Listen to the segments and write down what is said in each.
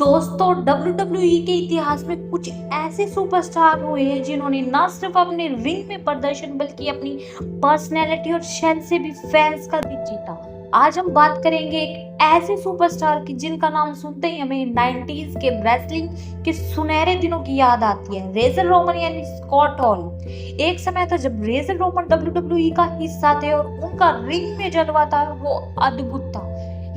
दोस्तों WWE के इतिहास में कुछ ऐसे सुपरस्टार हुए हैं जिन्होंने न सिर्फ अपने रिंग में प्रदर्शन बल्कि अपनी पर्सनैलिटी और शैली से भी फैंस का दिल जीता। आज हम बात करेंगे एक ऐसे सुपरस्टार की जिनका नाम सुनते ही हमें 90s के रेसलिंग के सुनहरे दिनों की याद आती है। रेजर रोमन यानी स्कॉट हॉल। एक समय था जब रेजर रोमन WWE का हिस्सा थे और उनका रिंग में जलवा था वो अद्भुत था,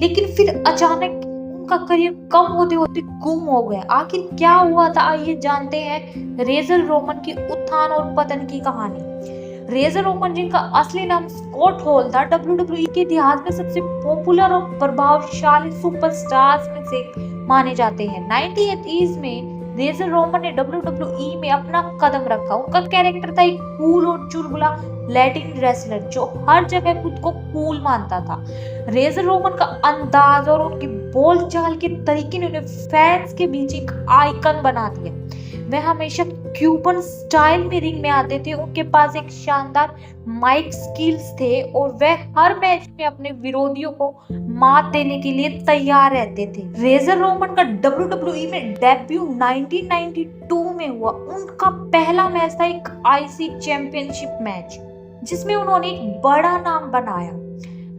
लेकिन फिर अचानक का करियर कम होते होते गुम हो गया। आखिर क्या हुआ था, आइए जानते हैं रेजर रोमन की उत्थान और पतन की कहानी। रेजर रोमन, जिनका असली नाम स्कॉट हॉल था, WWE के इतिहास में सबसे पॉपुलर और प्रभावशाली सुपरस्टार्स में से माने जाते हैं। 1980s में रेजर रोमन ने WWE में अपना कदम रखा। उनका कैरेक्टर था एक कूल और चुलबुला लैटिन रेसलर जो हर जगह खुद को कूल मानता था। रेजर रोमन का अंदाज और उनकी बोलचाल के तरीके ने उन्हें फैंस के बीच एक आइकन बना दिया। वह हमेशा क्यूबन स्टाइल में रिंग में आते थे। उनके पास एक शानदार माइक स्किल्स थे और वह हर मैच में अपने विरोधियों को मात देने के लिए तैयार रहते थे। रेजर रोमन का WWE में डेब्यू 1992 में हुआ। उनका पहला मैच था एक IC चैंपियनशिप मैच जिसमें उन्होंने एक बड़ा नाम बनाया।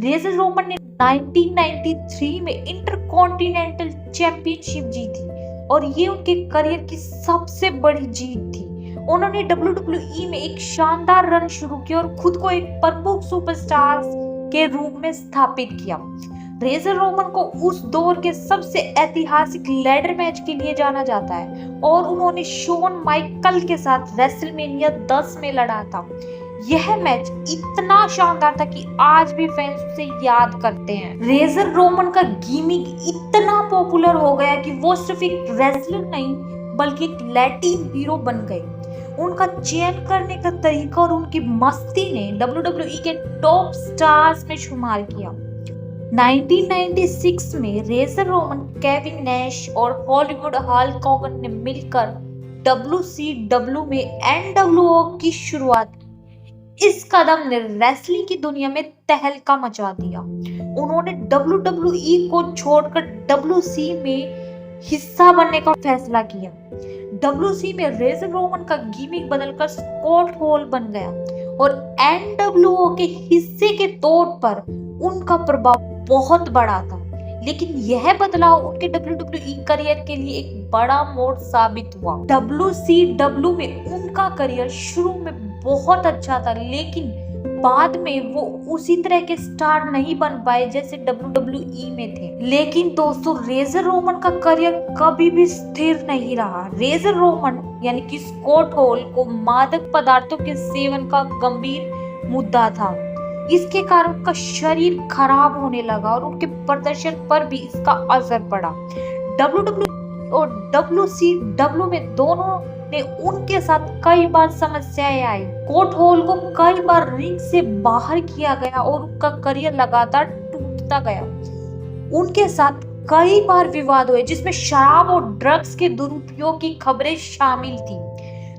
रेजर रोमन ने 1993 में इंटरकॉन्टिनेंटल चैंपियनशिप जीती और ये उनके करियर की सबसे बड़ी जीत थी। उन्होंने WWE में एक शानदार रन शुरू किया और खुद को एक प्रमुख सुपरस्टार के रूप में स्थापित किया। रेजर रोमन को उस दौर के सबसे ऐतिहासिक लैडर मैच के लिए जाना जाता है और उन्होंने शॉन माइकल के साथ रेसलमेनिया 10 में लड़ा था। यह मैच इतना शानदार था कि आज भी फैंस उसे याद करते हैं। रेजर रोमन का गिमिक इतना पॉपुलर हो गया कि वो सिर्फ एक रेसलर नहीं बल्कि एक लैटिन हीरो बन गए। उनका चयन करने का तरीका और उनकी मस्ती ने WWE के टॉप स्टार्स में शुमार किया। 1996 में रेजर रोमन, केविन नैश और हॉलीवुड हल्क होगन ने मिलकर WCW में NWO की शुरुआत की। इस कदम ने रेसलिंग की दुनिया में तहलका मचा दिया। उन्होंने WWE को छोड़कर WC में हिस्सा बनने का फैसला किया। WC में रेजर रोमन का गिमिक बदलकर स्कॉट हॉल बन गया और NWO के हिस्से के तौर पर उनका प्रभाव बहुत बड़ा था। लेकिन यह बदलाव उनके WWE करियर के लिए एक बड़ा मोड़ साबित हुआ। WCW में उनका करियर शुरू में बहुत अच्छा था, लेकिन बाद में वो उसी तरह के स्टार नहीं बन पाए जैसे WWE में थे। लेकिन दोस्तों, रेजर रोमन का करियर कभी भी स्थिर नहीं रहा। रेजर रोमन यानी कि स्कॉट हॉल को मादक पदार्थों के सेवन का गंभीर मुद्दा था। इसके कारण उनका शरीर खराब होने लगा और उनके प्रदर्शन पर भी इसका असर पड़ा। WWE और WCW में दोनों ने उनके साथ कई बार समस्याएं आई। स्कॉट हॉल को कई बार रिंग से बाहर किया गया और उनका करियर लगातार टूटता गया। उनके साथ कई बार विवाद हुए जिसमें शराब और ड्रग्स के दुरुपयोग की खबरें शामिल थी।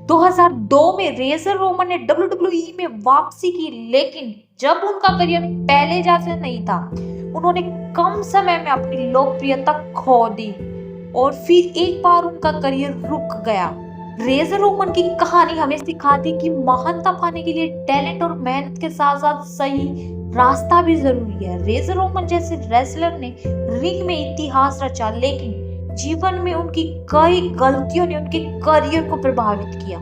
2002 में रेजर रोमन ने WWE में वापसी की, लेकिन जब उनका करियर पहले जैसे नहीं था, उन्होंने कम समय में अपनी लोकप्रियता खो दी और फिर एक बार उनका करियर रुक गया। रेजर रोमन की कहानी हमें सिखाती कि महानता पाने के लिए टैलेंट और मेहनत के साथ साथ सही रास्ता भी जरूरी है। रेजर रोमन जैसे रेसलर ने रिंग में इतिहास रचा, लेकिन जीवन में उनकी कई गलतियों ने उनके करियर को प्रभावित किया।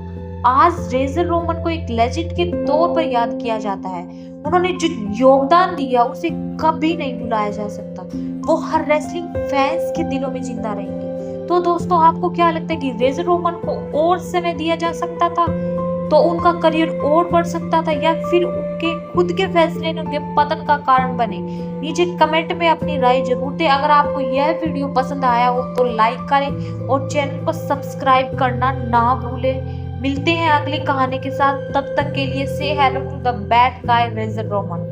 आज रेजर रोमन को एक लेजेंड के तौर पर याद किया जाता है। उन्होंने जो योगदान दिया उसे कभी नहीं भुलाया जा सकता। वो हर रेसलिंग फैंस के दिलों में जिंदा रहेंगे। तो दोस्तों, आपको क्या लगता है कि रेजर रोमन को और समय दिया जा सकता था तो उनका करियर और बढ़ सकता था, या फिर उनके खुद के फैसले ने उनके पतन का कारण बने? नीचे कमेंट में अपनी राय जरूर दें। अगर आपको यह वीडियो पसंद आया हो तो लाइक करें और चैनल को सब्सक्राइब करना ना भूलें। मिलते हैं अगली कहानी के साथ, तब तक के लिए से hello to the bad guy razor Roman.